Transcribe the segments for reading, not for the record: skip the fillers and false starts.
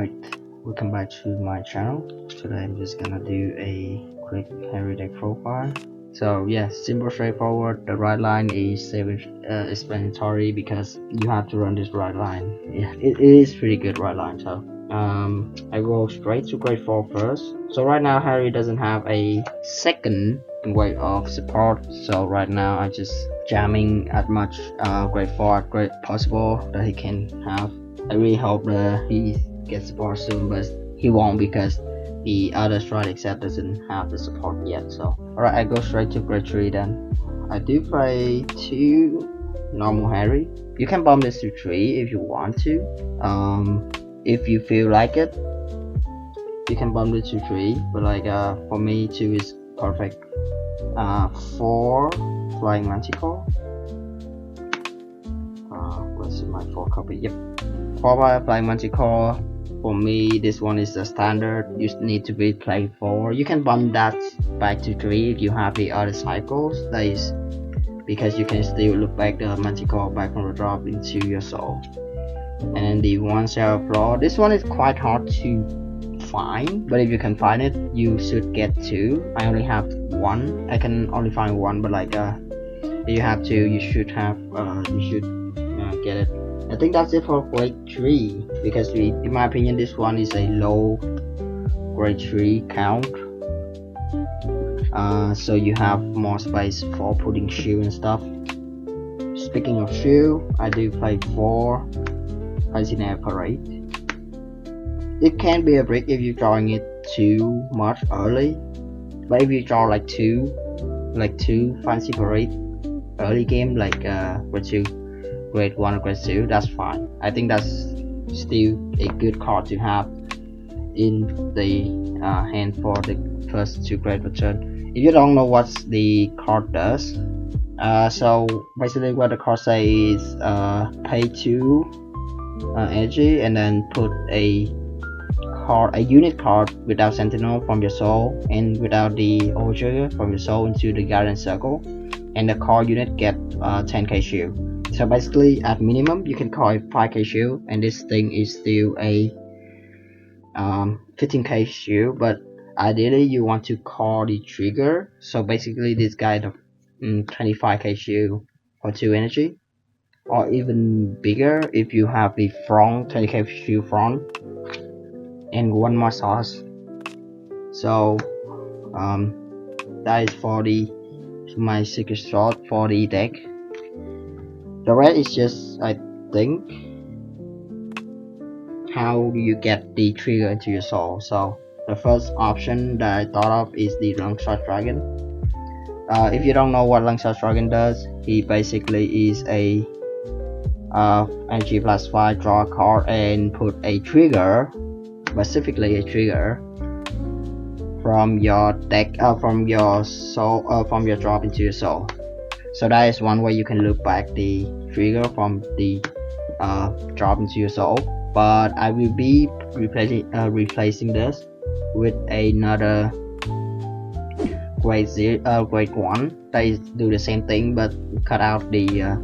Alright, welcome back to my channel. Today I'm just gonna do a quick Harri deck profile. So yeah, simple, straightforward. The right line is self-explanatory because you have to run this right line. Yeah, it is pretty good right line. So I go straight to grade 4 first. So right now Harri doesn't have a second wave of support. So right now I just jamming as much grade 4 grade possible that he can have. I really hope that he gets support soon, but he won't because the other strike set doesn't have the support yet. So alright, I go straight to grade 3 then. I do play 2 normal Harri. You can bomb this to 3 if you want to. If you feel like it, you can bomb it to 3, but like for me 2 is perfect. 4 flying manticore. Where's my 4 copy? Yep. 4 flying manticore. For me, this one is the standard. You need to be played 4. You can bump that back to 3 if you have the other cycles. That is because you can still look back the manticore back from the drop into your soul. And the 1 shell floor. This one is quite hard to find, but if you can find it, you should get 2. I only have 1. I can only find 1, but like if you have 2, you should have get it. I think that's it for grade 3 because in my opinion this one is a low grade 3 count. So you have more space for putting shield and stuff. Speaking of shield, I do play 4 Standard Harri. It can be a brick if you're drawing it too much early, but if you draw like 2 fancy parade early game, like grade 2, grade 1 or grade 2, that's fine. I think that's still a good card to have in the hand for the first 2 grade return. If you don't know what the card does, so basically what the card says is pay 2 energy and then put a unit card without sentinel from your soul and without the overtrigger from your soul into the guardian circle, and the card unit get 10k shield. So basically at minimum you can call it 5k shield, and this thing is still a 15k shield, but ideally you want to call the trigger. So basically this guy the 25k shield for 2 energy, or even bigger if you have the front 20k shield front and 1 more sauce. So that is for my secret shot for the deck. The rest is just, I think, how do you get the trigger into your soul. So the first option that I thought of is the Longshot Dragon. If you don't know what Longshot Dragon does, he basically is a energy plus 5, draw a card and put a trigger, specifically a trigger from your deck, from your soul, from your drop into your soul. So that is one way you can look back the trigger from the drop into your soul. But I will be replacing this with another grade 1 that is do the same thing, but cut out the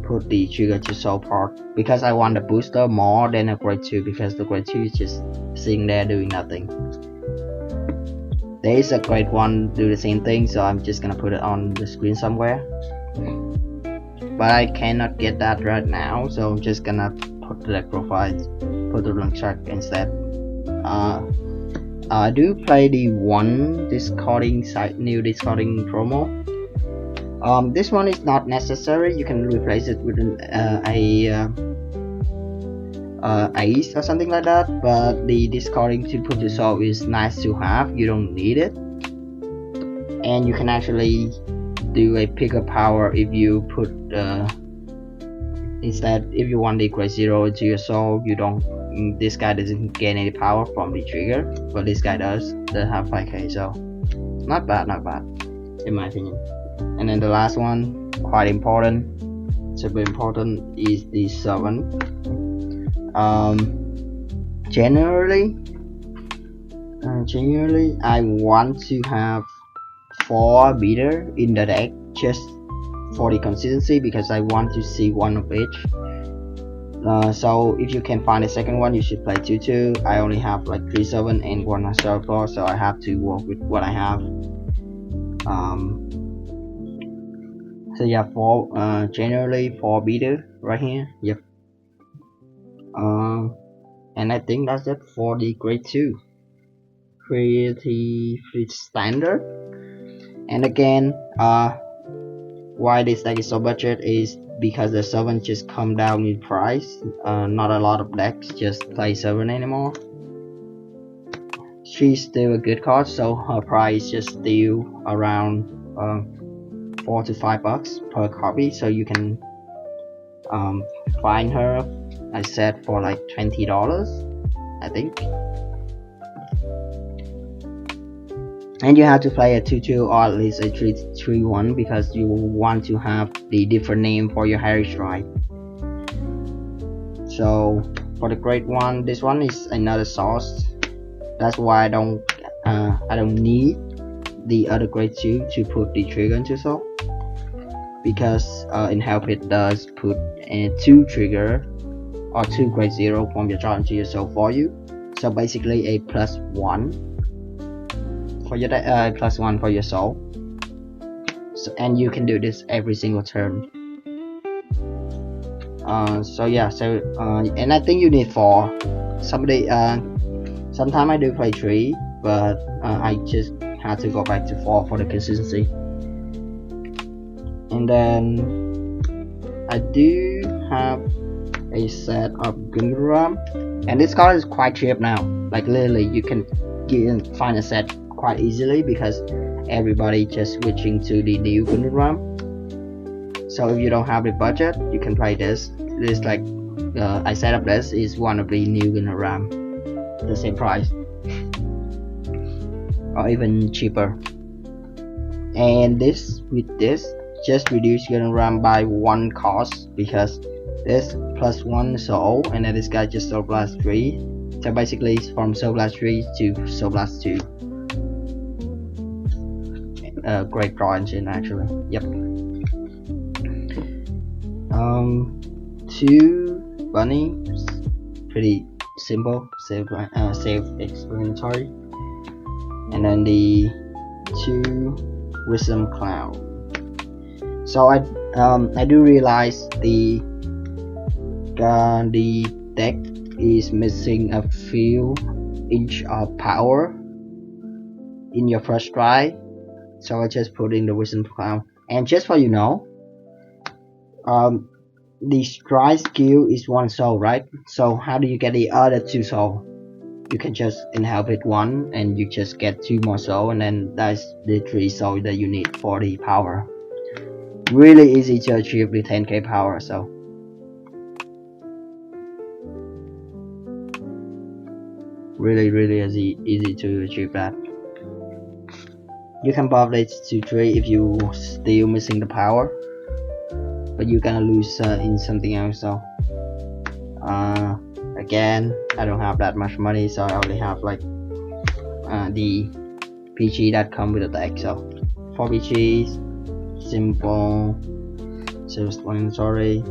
put the trigger to soul part, because I want the booster more than a grade 2, because the grade 2 is just sitting there doing nothing. There is a grade 1 do the same thing, so I'm just gonna put it on the screen somewhere, but I cannot get that right now, so I'm just gonna put the deck profile, put the long track instead. I do play the new discarding promo. This one is not necessary. You can replace it with an ace or something like that, but the discarding to put this off is nice to have. You don't need it, and you can actually do a picker power if you put instead, if you want the grade 0 into your soul, you don't, this guy doesn't gain any power from the trigger, but this guy does. They have 5k, so not bad in my opinion. And then the last one, quite important, super important, is the 7. Generally I want to have 4 beater in the deck just for the consistency, because I want to see one of each. So if you can find a second one, you should play 2-2. I only have like 3-7 and 1 4, so I have to work with what I have. So yeah, generally 4 beater right here. Yep. And I think that's it for the grade 2 pretty standard. And again, why this deck is so budget is because the 7 just come down in price. Not a lot of decks just play 7 anymore. She's still a good card, so her price just still around $4 to $5 per copy, so you can find her, I said, for like $20, I think. And you have to play a 2-2 or at least a 3-3-1 because you want to have the different name for your Harri strike. So for the grade 1, this one is another source. That's why I don't need the other grade 2 to put the trigger into soul, because in help it does put 2 trigger or 2 grade 0 from your chart into your soul for you. So basically a +1 for your +1 for your soul. So, and you can do this every single turn. So yeah, and I think you need 4. Sometimes I do play 3, but I just had to go back to 4 for the consistency. And then I do have a set of Gungram, and this card is quite cheap now. Like literally, you can find a set quite easily because everybody just switching to the new Gungram. So if you don't have the budget, you can play this. This like I set up this is one of the new Gungram, the same price or even cheaper. And this just reduce Gungram by 1 cost because this +1 soul, and then this guy just soul blast 3. So basically it's from soul blast 3 to soul blast 2. Great draw engine actually. Yep. 2 bunny, pretty simple, self-explanatory. And then the 2 wisdom cloud. So I do realize the deck is missing a few inch of power in your first strike, so I just put in the wisdom cloud. And just for you know, the strike skill is 1 soul, right? So how do you get the other 2 soul? You can just inhabit 1 and you just get 2 more soul, and then that's the 3 soul that you need for the power. Really easy to achieve the 10k power, so really easy to achieve that. You can buff it to 3 if you still missing the power, but you're gonna lose in something else. So again, I don't have that much money, so I only have like the PG that come with the deck. So 4 PGs, simple, self-explanatory,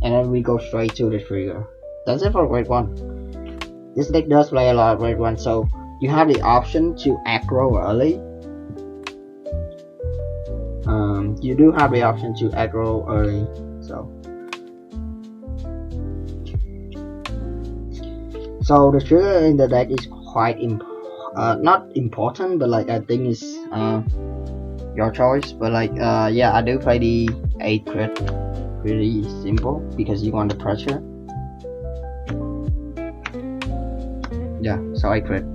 and then we go straight to the trigger. That's it for grade 1. This deck does play a lot of grade 1, so you have the option to aggro early. You do have the option to aggro early, so the trigger in the deck is quite not important, but like I think it's your choice. But like yeah, I do play the 8 crit, pretty simple because you want the pressure. Yeah, so 8 crit.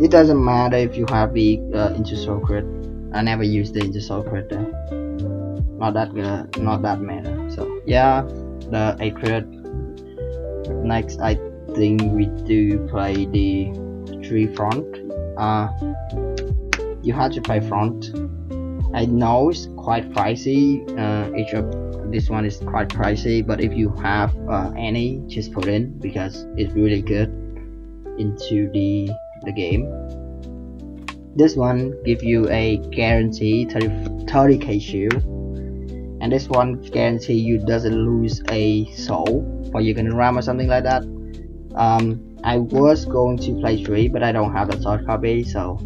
It doesn't matter if you have the into soul crit. I never use the into soul crit there. Not that matter. So yeah, the 8 crit. Next, I think we do play the 3 front. You have to play front. I know it's quite pricey. Each of this one is quite pricey, but if you have any, just put in because it's really good into the game. This one give you a guaranteed 30k shield, and this one guarantee you doesn't lose a soul for your RAM or something like that. I was going to play 3, but I don't have the third copy, so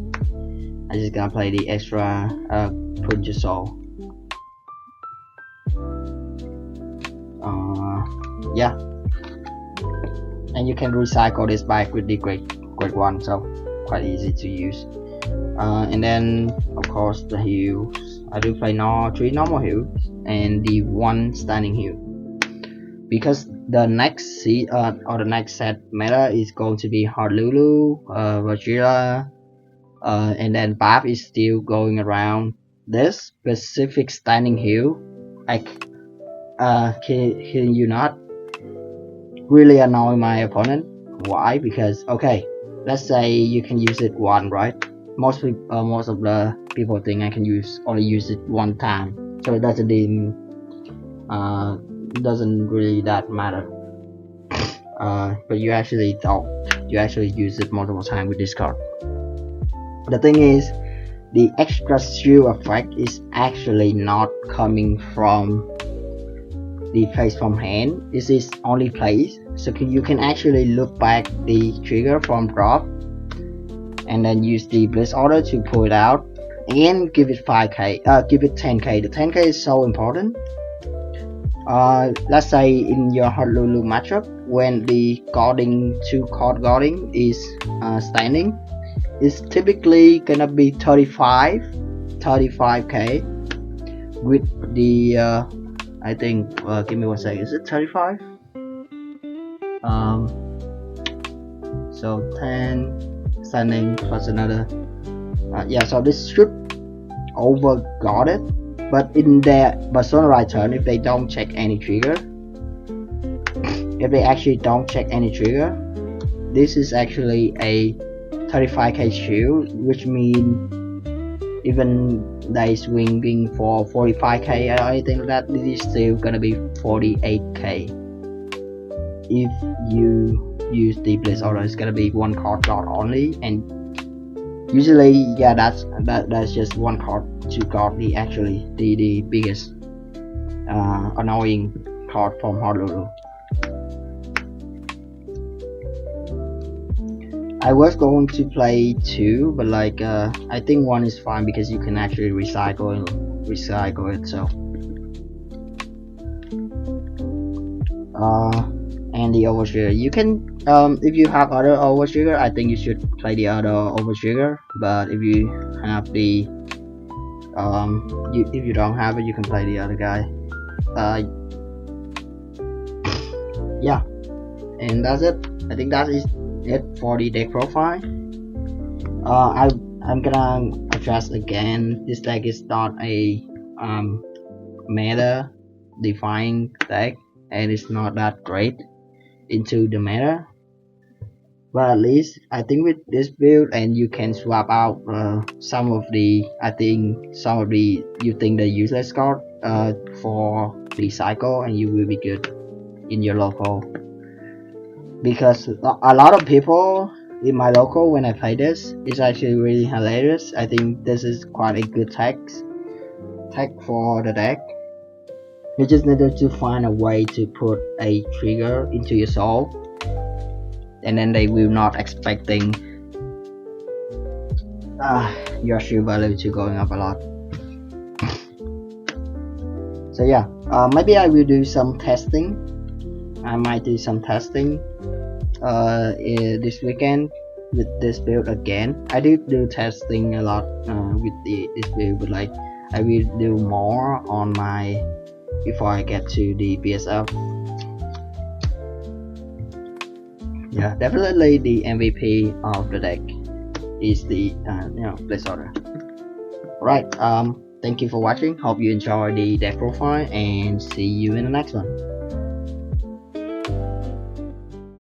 I just gonna play the extra put your soul. Yeah, and you can recycle this back with the grade 1, so quite easy to use. And then of course the heals, I do play 3 normal heals and the 1 standing heal, because the next or the next set meta is going to be Honolulu, Vajira, and then Bath is still going around. This specific standing heal, can you not, really annoy my opponent. Why? Because okay, let's say you can use it 1, right? Most of the people think I can only use it 1 time, so it doesn't really that matter. But you actually use it multiple times with this card. The thing is, the extra shield effect is actually not coming from the place from hand. This is only place, so you can actually look back the trigger from drop and then use the Blitz Order to pull it out and give it 5k, give it 10k. The 10k is so important. Let's say in your Honolulu matchup, when the guarding 2 card guarding is standing, it's typically gonna be 35k with the I think give me 1 second, is it 35? So 10 standing plus another, yeah, so this should over guard it. But in their personalized turn, if they don't check any trigger, if they actually don't check any trigger, this is actually a 35k shield, which means even they swinging for 45k or anything like that, this is still gonna be 48k. If you use the Blitz Order, it's gonna be 1 card guard only, and usually, yeah, that's just 1 card to guard the biggest annoying card from Honolulu. I was going to play 2, but like I think 1 is fine because you can actually recycle it. So and the overtrigger, you can if you have other overtrigger, I think you should play the other overtrigger. But if you have the if you don't have it, you can play the other guy. Yeah, and that's it. I think that is it for the deck profile. I'm gonna address again, this deck is not a meta defining deck, and it's not that great into the meta, but at least I think with this build, and you can swap out some of the you think the useless card for the cycle, and you will be good in your local. Because a lot of people in my local, when I play this, it's actually really hilarious. I think this is quite a good tech for the deck. You just needed to find a way to put a trigger into your soul, and then they will not expecting your shield value to going up a lot. So yeah, maybe I will do some testing. I might do some testing this weekend with this build again. I do testing a lot with this build, but like I will do more on my before I get to the BSF. Yeah, definitely the MVP of the deck is the Blitz Order. Alright, thank you for watching. Hope you enjoy the deck profile, and see you in the next one.